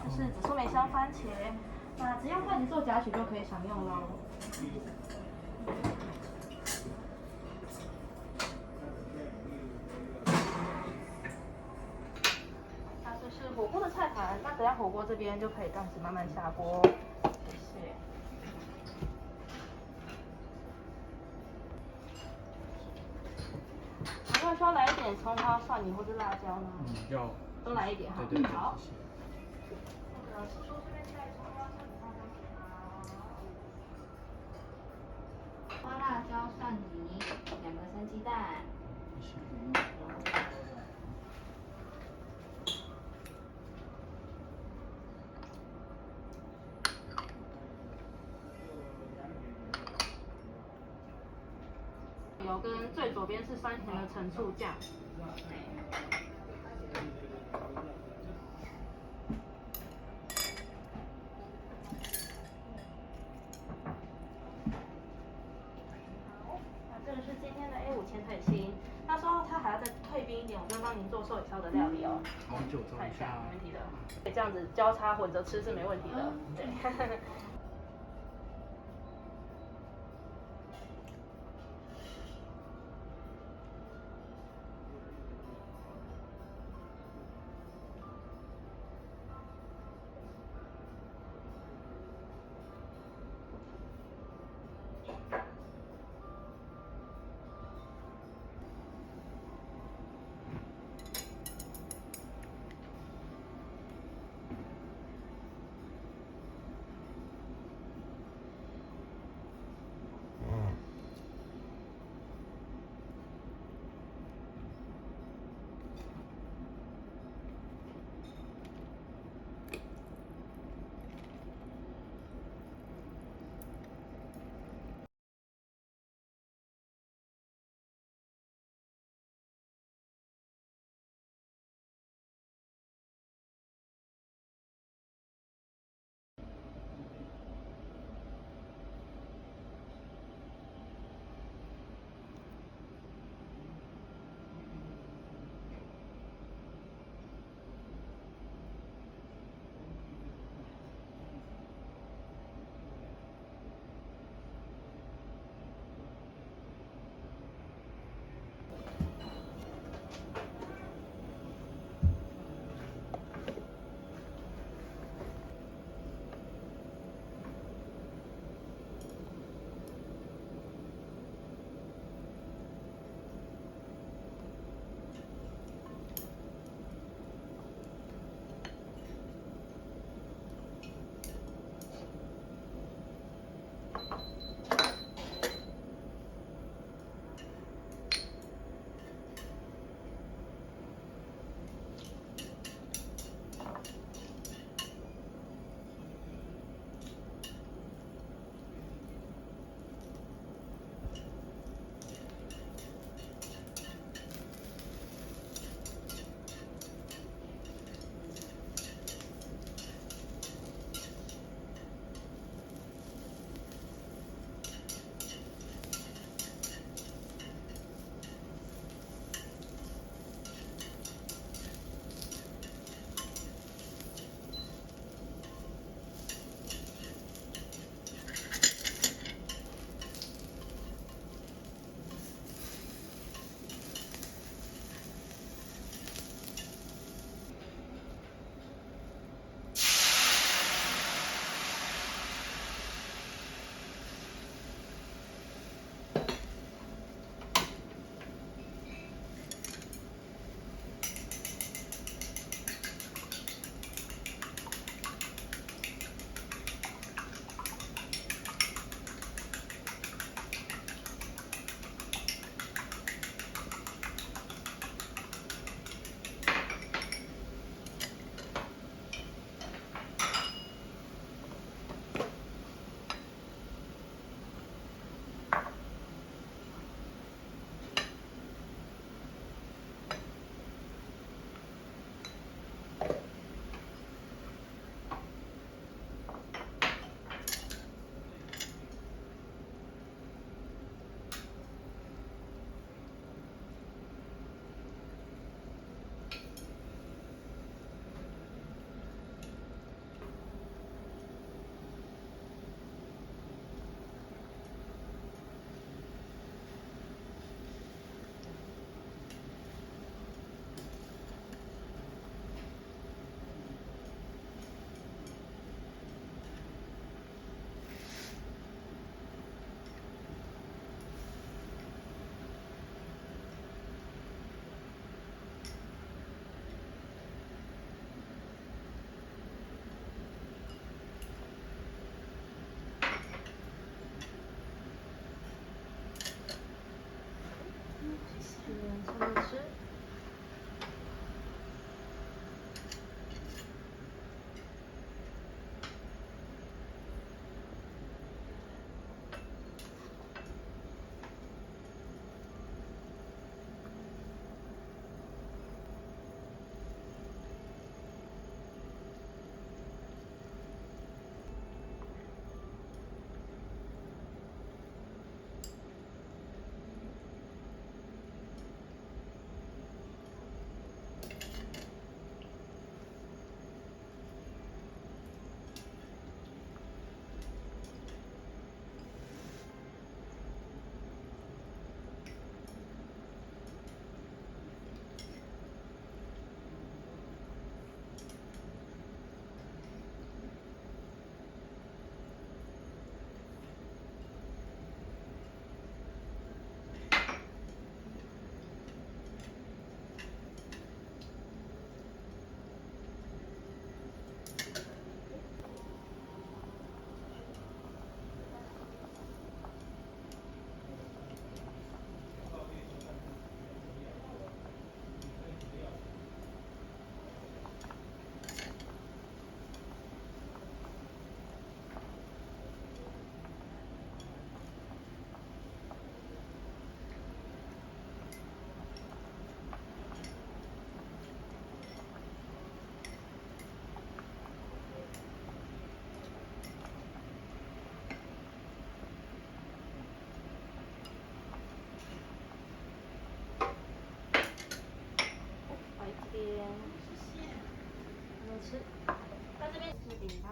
就是紫苏梅香番茄，那只要换你做夹取就可以享用喽。那这是火锅的菜盘，那等下火锅这边就可以这样子慢慢下锅，谢谢。有没有需要来一点葱花、蒜泥或者辣椒呢？要。都来一点哈。对，好。谢谢。是说这边带葱花、蒜泥、辣椒花辣椒蒜泥，2个生鸡蛋。谢谢。油跟最左边是酸甜的陈醋酱。这个是今天的 A5千腿心，那说它还要再退冰一点，我就帮您做寿喜烧的料理哦。好久做一下，没问题的。这样子交叉混着吃是没问题的，对。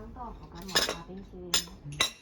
豇豆腐跟抹茶冰淇淋。